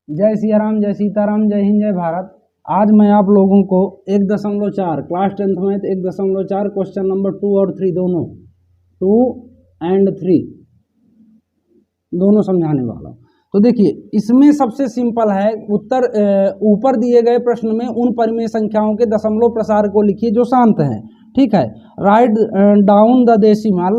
जय सिया राम, जय सीताराम, जय हिंद, जय भारत। आज मैं आप लोगों को 1.4 क्लास 10th में 1.4 क्वेश्चन नंबर 2 और 3 दोनों 2 एंड 3 दोनों समझाने वाला हूँ। तो देखिए, इसमें सबसे सिंपल है उत्तर। ऊपर दिए गए प्रश्न में उन परिमेय संख्याओं के दशमलव प्रसार को लिखिए जो शांत हैं। ठीक है, write down the decimal,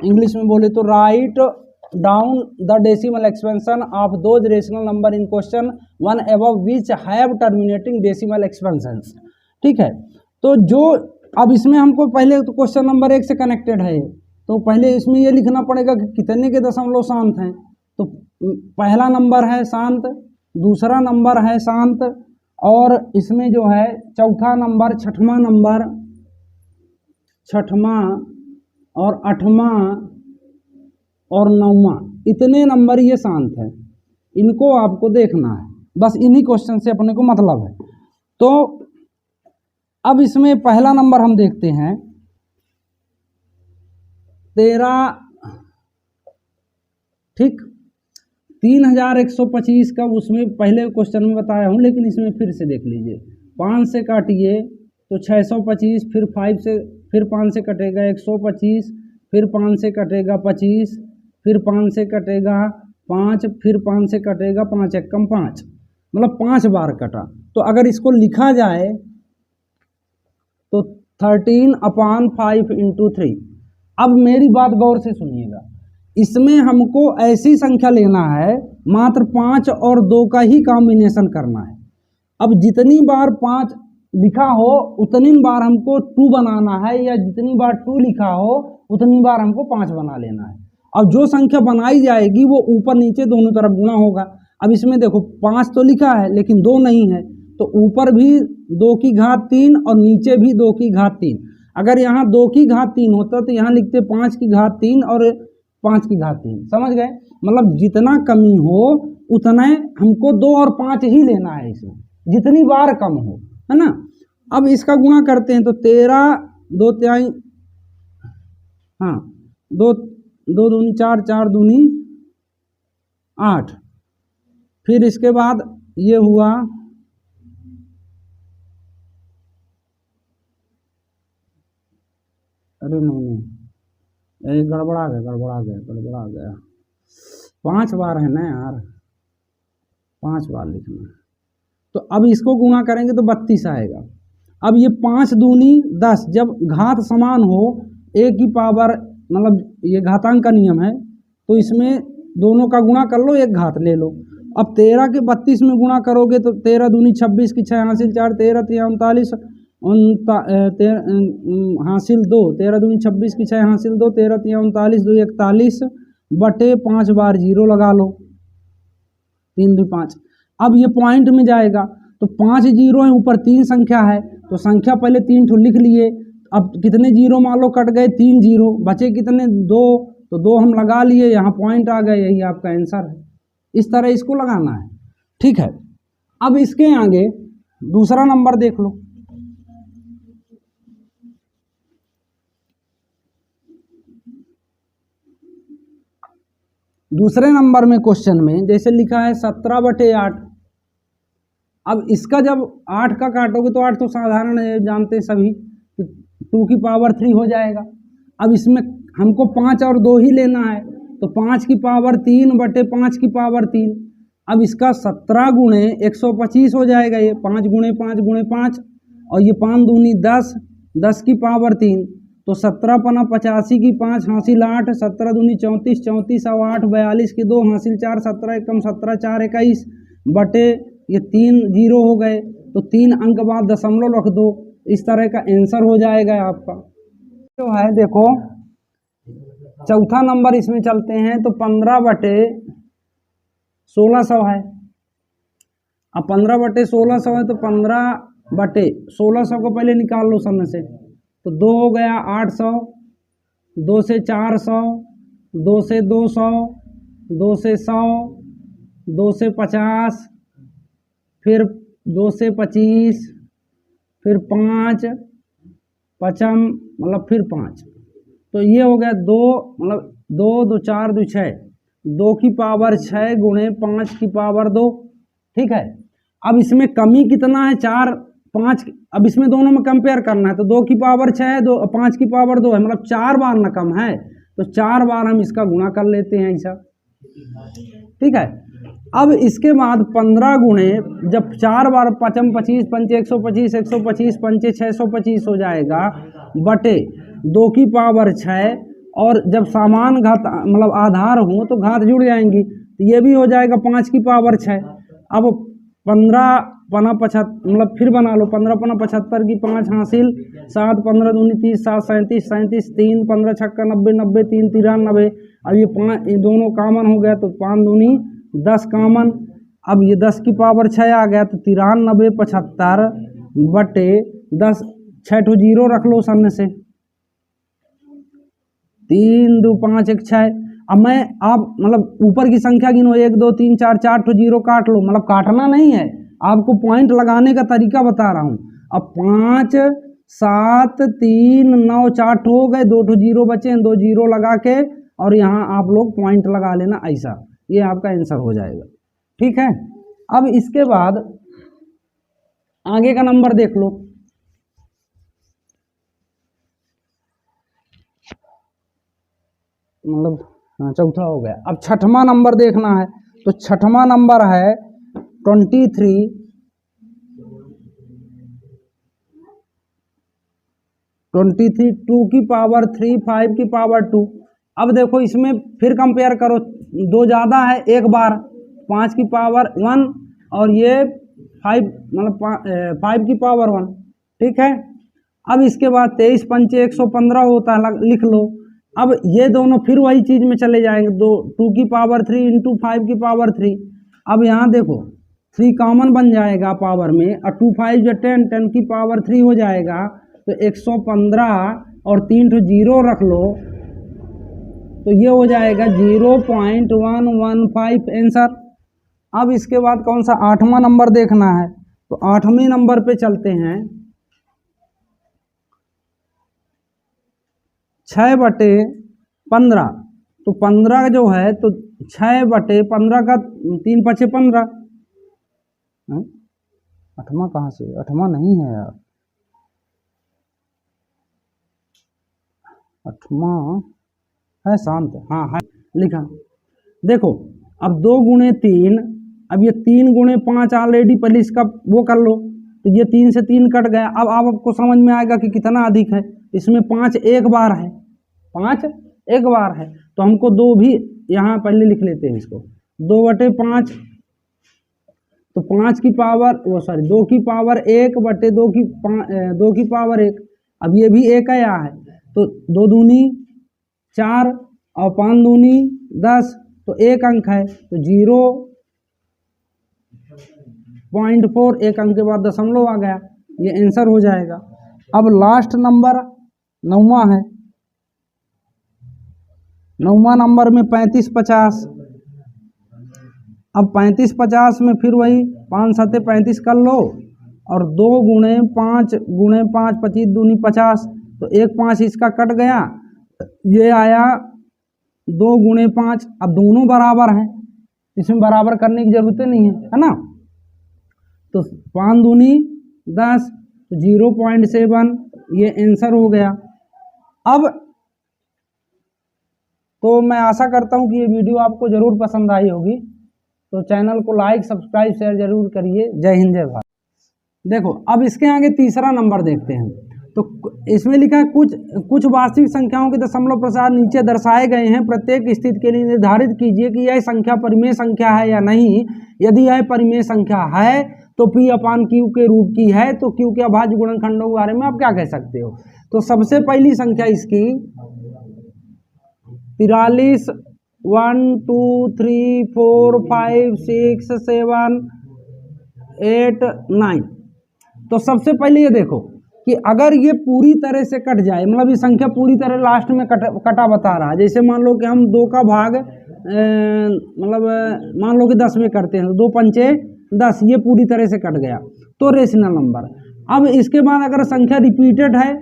English में बोले तो write down the decimal expansion of those rational number in question 1 above which have terminating decimal expansions. ठीक है, तो जो अब इसमें हमको पहले तो क्वेश्चन नंबर 1 से कनेक्टेड है, तो पहले इसमें ये लिखना पड़ेगा कि कितने के दशमलव शांत हैं। तो पहला नंबर है शांत, दूसरा नंबर है शांत, और इसमें जो है चौथा नंबर, छठवां नंबर, छठवां और आठवां और नौवां, इतने नंबर ये शांत है। इनको आपको देखना है, बस इन्हीं क्वेश्चन से अपने को मतलब है। तो अब इसमें पहला नंबर हम देखते हैं 13। ठीक, 3125 का उसमें पहले क्वेश्चन में बताया हूँ, लेकिन इसमें फिर से देख लीजिए। 5 से काटिए तो 625, फिर 5 से, फिर 5 से कटेगा 125, फिर 5 से कटेगा 25, फिर 5 से कटेगा 5, फिर 5 से कटेगा 5 एकम 5, मतलब 5 बार कटा। तो अगर इसको लिखा जाए तो 13/5 × 3। अब मेरी बात गौर से सुनिएगा, इसमें हमको ऐसी संख्या लेना है, मात्र 5 और 2 का ही कॉम्बिनेशन करना है। अब जितनी बार 5 लिखा हो उतनी बार हमको 2 बनाना है, या जितनी बार 2 लिखा हो उतनी बार हमको 5 बना लेना है। अब जो संख्या बनाई जाएगी वो ऊपर नीचे दोनों तरफ गुणा होगा। अब इसमें देखो 5 तो लिखा है लेकिन 2 नहीं है, तो ऊपर भी 2 की घात 3 और नीचे भी 2 की घात 3। अगर यहाँ 2 की घात 3 होता तो यहाँ लिखते 5 की घात 3 और 5 की घात 3। समझ गए? मतलब जितना कमी हो उतना हमको 2 और 5 ही लेना है इसमें, जितनी बार कम हो, है ना। अब इसका गुणा करते हैं तो 13 2 त्याई, हाँ, 2 2 दूनी 4, 4 दूनी 8। फिर इसके बाद ये हुआ, अरे नहीं, गड़बड़ा गया 5 बार है ना यार, 5 बार लिखना है। तो अब इसको गुणा करेंगे तो 32 आएगा। अब ये 5 दूनी 10, जब घात समान हो, एक की पावर, मतलब ये घातांक का नियम है, तो इसमें दोनों का गुणा कर लो, एक घात ले लो। अब 13 के 32 में गुणा करोगे तो 13 दूनी 26 की 6 हासिल 4, 13 39 हासिल 2, 13 दूनी 26 की 6 हासिल 2, 13 39 2 41 बटे 5 बार 0 लगा लो, 3 2 5। अब ये पॉइंट में जाएगा तो 5 जीरो है, ऊपर 3 संख्या है, तो संख्या पहले 3 ठो लिख लिए। अब कितने जीरो मान लो कट गए, 3 जीरो बचे, कितने 2, तो 2 हम लगा लिए, यहाँ पॉइंट आ गए, यही आपका आंसर है। इस तरह इसको लगाना है। ठीक है, अब इसके आगे दूसरा नंबर देख लो। दूसरे नंबर में क्वेश्चन में जैसे लिखा है 17/8। अब इसका जब 8 का काटोगे तो 8 तो साधारण है, जानते सभी, 2 की पावर 3 हो जाएगा। अब इसमें हमको 5 और 2 ही लेना है, तो 5 की पावर 3 बटे 5 की पावर 3। अब इसका 17 गुणे 125 हो जाएगा, ये 5 गुणे 5 गुणे 5, और ये 5 दूनी 10, 10 की पावर 3, तो 17 पना 85 की 5 हासिल 8, 17 दूनी 34, 34 और 8 42 की 2 हासिल 4, 17 एकम 17, 4 21 बटे ये 3 जीरो हो गए, तो 3 अंक बाद दशमलव रख दो। इस तरह का आंसर हो जाएगा आपका। जो है देखो, चौथा नंबर इसमें चलते हैं तो 15/1600 है। अब 15/1600 है तो 15/1600 को पहले निकाल लो सामने से, तो 2 हो गया 800, 2 से 400, 2 से 200, 2 से 100, 2 से 50, फिर 2 से 25, फिर 5 पचम, मतलब फिर 5, तो ये हो गया 2, मतलब 2 2 4 2 6, 2 की पावर 6 गुणे 5 की पावर 2, ठीक है। अब इसमें कमी कितना है, 4 5। अब इसमें दोनों में कंपेयर करना है तो 2 की पावर 6 है, 5 की पावर 2 है, मतलब 4 बार ना कम है, तो 4 बार हम इसका गुणा कर लेते हैं ऐसा, ठीक है। अब इसके बाद 15 गुणे, जब 4 बार 5 25 पंचे 125 125 पंचे 625 हो जाएगा, बटे 2 की पावर 6, और जब समान घात मतलब आधार हो तो घात जुड़ जाएंगी, तो ये भी हो जाएगा 5 की पावर 6। अब 15 पना 75, मतलब फिर बना लो, 15 पना 75 की 5 हासिल, 7 15 दूनी 30 7 37 37 3 15 छक्का 90 90 3 93। अब ये 5 ये दोनों कामन हो गया तो 5 दूनी 10 कामन। अब ये 10 की पावर 6 आ गया तो 93 75 बटे 10, 6 ठो जीरो रख लो सामने से, 3 2 5 1 6। अब मैं आप मतलब ऊपर की संख्या गिनो, 1 2 3 4, 4 ठो जीरो काट लो, मतलब काटना नहीं है, आपको पॉइंट लगाने का तरीका बता रहा हूँ। अब 5 7 3 9 4 ठो हो गए, 2 ठो जीरो बचे हैं, 2 जीरो लगा के और यहाँ आप लोग पॉइंट लगा लेना ऐसा, ये आपका आंसर हो जाएगा, ठीक है। अब इसके बाद आगे का नंबर देख लो, मतलब चौथा हो गया। अब छठवां नंबर देखना है, तो छठवां नंबर है 23 2 की पावर 3 5 की पावर 2। अब देखो इसमें फिर कंपेयर करो, 2 ज़्यादा है, एक बार 5 की पावर 1 और ये 5 मतलब 5 की पावर 1, ठीक है। अब इसके बाद 23 पंचे 115 होता है, लिख लो। अब ये दोनों फिर वही चीज़ में चले जाएंगे, 2 की पावर 3 इंटू 5 की पावर 3। अब यहाँ देखो 3 कॉमन बन जाएगा पावर में, और 2 5 जो 10 10 की पावर 3 हो जाएगा, तो 115 और 3 ठो जीरो रख लो, तो ये हो जाएगा 0.115 आंसर। अब इसके बाद कौन सा 8वां नंबर देखना है, तो 8वें नंबर पे चलते हैं। 6/15, तो 15 जो है तो 6/15 का 3 5 15। 8वां कहाँ से, 8वां नहीं है यार, 8वां है शांत, हाँ है लिखा। देखो अब 2 गुणे 3, अब ये 3 गुणे 5 ऑलरेडी पहले इसका वो कर लो, तो ये 3 से 3 कट गया। अब आपको समझ में आएगा कि कितना अधिक है, इसमें 5 एक बार है, 5 एक बार है, तो हमको 2 भी यहाँ पहले लिख लेते हैं इसको, 2/5, तो 5 की पावर वो सॉरी 2 की पावर 1 बटे 2 की पावर 1। अब ये भी एक आया है, तो 2 दूनी 4 और 5 दूनी 10, तो एक अंक है, तो 0.4, एक अंक के बाद दशमलव आ गया, ये आंसर हो जाएगा। अब लास्ट नंबर 9वां है, 9वां नंबर में 35 50। अब 35 50 में फिर वही 5 7 35 कर लो, और 2 गुणे 5 25 दूनी 50, तो 1 5 इसका कट गया, ये आया 2 गुणे 5। अब दोनों बराबर हैं, इसमें बराबर करने की जरूरत नहीं है ना, तो 5 दूनी 10, तो 0.7, ये आंसर हो गया। अब तो मैं आशा करता हूँ कि ये वीडियो आपको ज़रूर पसंद आई होगी, तो चैनल को लाइक सब्सक्राइब शेयर जरूर करिए। जय हिंद जय भारत। देखो अब इसके आगे तीसरा नंबर देखते हैं, तो इसमें लिखा है कुछ वास्तविक संख्याओं के दशमलव प्रसार नीचे दर्शाए गए हैं, प्रत्येक स्थिति के लिए निर्धारित कीजिए कि यह संख्या परिमेय संख्या है या नहीं। यदि यह परिमेय संख्या है तो P/Q के रूप की है, तो Q के अभाज्य गुणनखंडों के बारे में आप क्या कह सकते हो। तो सबसे पहली संख्या इसकी 43 1 2 3 4 5 6 7 8 9। तो सबसे पहले ये देखो कि अगर ये पूरी तरह से कट जाए, मतलब ये संख्या पूरी तरह लास्ट में कटा बता रहा है, जैसे मान लो कि हम 2 का भाग मतलब मान लो कि 10 में करते हैं, तो 2 पंचे 10, ये पूरी तरह से कट गया, तो रेशनल नंबर। अब इसके बाद अगर संख्या रिपीटेड है,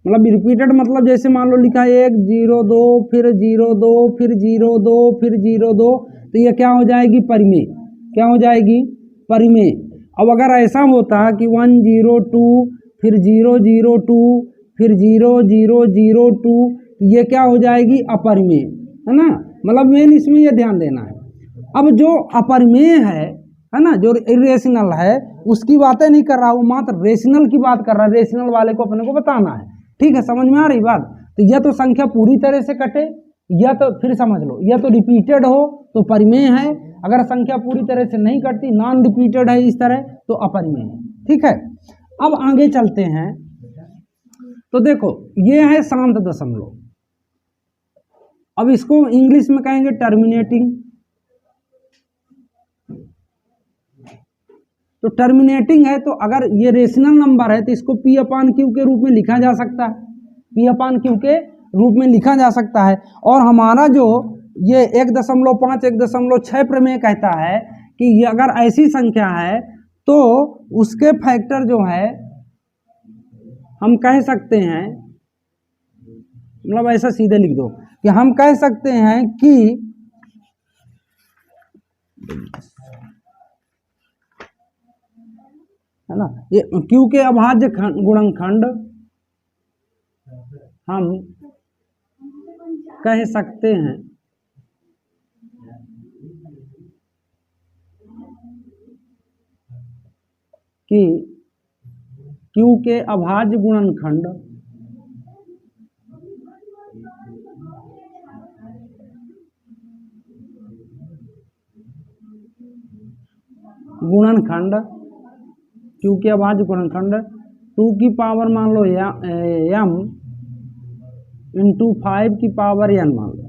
मतलब रिपीटेड मतलब जैसे मान लो लिखा है 1 0 2 फिर 0 2 फिर 0 2 फिर 0 2, तो ये क्या हो जाएगी परिमेय, क्या हो जाएगी परिमेय। अब अगर ऐसा होता कि 102 फिर 002 फिर 0002, ये क्या हो जाएगी? अपरिमेय, है ना। मतलब मेन इसमें ये ध्यान देना है। अब जो अपरिमेय है ना, जो इरेशनल है, उसकी बातें नहीं कर रहा, वो मात्र रेशनल की बात कर रहा है। रेशनल वाले को अपने को बताना है। ठीक है, समझ में आ रही बात? तो यह तो संख्या पूरी तरह से कटे, या तो फिर समझ लो या तो रिपीटेड हो तो परिमेय है, अगर संख्या पूरी तरह से नहीं कटती, नॉन रिपीटेड है इस तरह, तो अपरिमेय है। ठीक है, अब आगे चलते हैं। तो देखो ये है शांत दशमलव। अब इसको इंग्लिश में कहेंगे टर्मिनेटिंग। तो टर्मिनेटिंग है, तो अगर ये रेशनल नंबर है तो इसको P/Q के रूप में लिखा जा सकता है, P/Q के रूप में लिखा जा सकता है। और हमारा जो ये 1.5 1.6 प्रमेय कहता है कि ये अगर ऐसी संख्या है तो उसके फैक्टर जो है हम कह सकते हैं, मतलब ऐसा सीधे लिख दो कि हम कह सकते हैं कि है ना, ये Q के अभाज्य गुणनखंड हम कह सकते हैं कि Q के अभाज्य गुणनखंड Q के अभाज्य गुणनखंड 2 की पावर मान लो m इंटू 5 की पावर n मान लो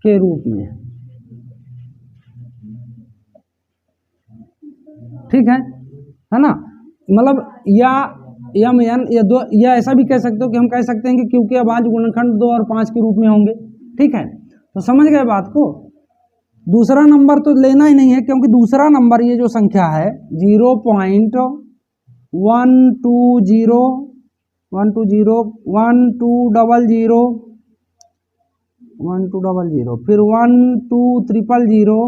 के रूप में। ठीक है ना, मतलब या m n या दो, या ऐसा भी कह सकते हो कि हम कह सकते हैं कि Q के अभाज्य गुणनखंड 2 और 5 के रूप में होंगे। ठीक है, तो समझ गए बात को। दूसरा नंबर तो लेना ही नहीं है, क्योंकि दूसरा नंबर ये जो संख्या है 0.120 फिर 1200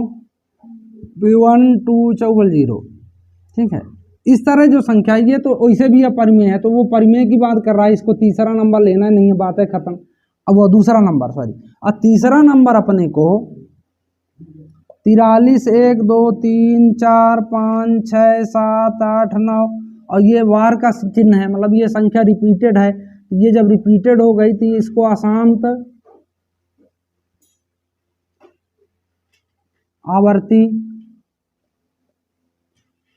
फिर 1200। ठीक है, इस तरह जो संख्या ये तो वैसे भी अपरिमेय है, तो वो परिमेय की बात कर रहा है, इसको तीसरा नंबर लेना नहीं है, बात है खत्म। अब वो दूसरा नंबर और तीसरा नंबर अपने को 43 1 2 3 4 5 6 7 8 9 और ये वार का चिन्ह है, मतलब ये संख्या रिपीटेड है। ये जब रिपीटेड हो गई थी इसको अशांत आवर्ती,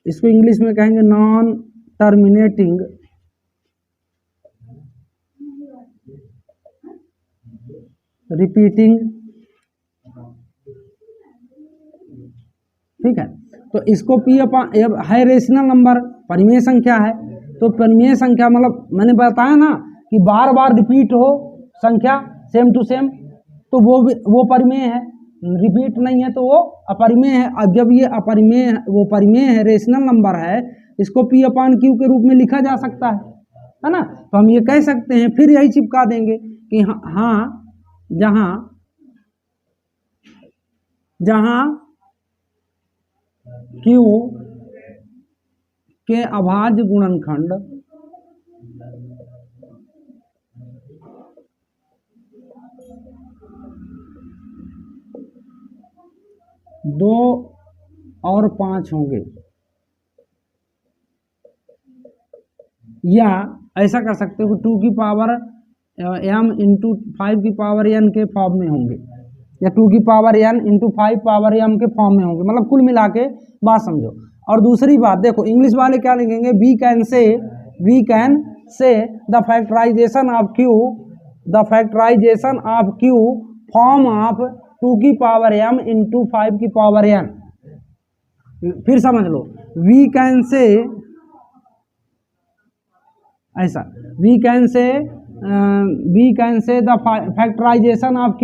इसको इंग्लिश में कहेंगे नॉन टर्मिनेटिंग रिपीटिंग। ठीक है, तो इसको है रेशनल नंबर, परिमेय संख्या है। तो परिमेय संख्या मतलब मैंने बताया ना कि बार बार रिपीट हो संख्या सेम टू सेम, तो वो परिमेय है। रिपीट नहीं है तो वो अपरिमेय है। अब जब ये अपरिमेय वो परिमेय है, रेशनल नंबर है, इसको P/Q के रूप में लिखा जा सकता है ना। तो हम ये कह सकते हैं, फिर यही चिपका देंगे कि हाँ जहां Q के अभाज्य गुणनखंड दो और 5 होंगे, या ऐसा कर सकते हो कि 2 की पावर m इंटू 5 की पावर n के फॉर्म में होंगे, या 2 की power n into 5 power m के फॉर्म में होंगे। मतलब कुल मिला के बात समझो। और दूसरी बात देखो, इंग्लिश वाले क्या लिखेंगे, we can say the factorization of Q form of 2 की पावर m इंटू 5 की पावर n। फिर समझ लो, वी कैन से ऐसा, we can say the factorization of Q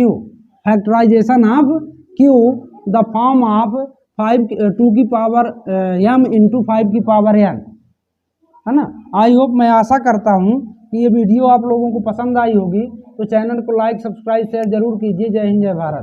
the form of 2 की पावर m इंटू 5 की पावर n, है ना। I hope, मैं आशा करता हूँ कि ये वीडियो आप लोगों को पसंद आई होगी। तो चैनल को लाइक सब्सक्राइब शेयर जरूर कीजिए। जय हिंद जय भारत।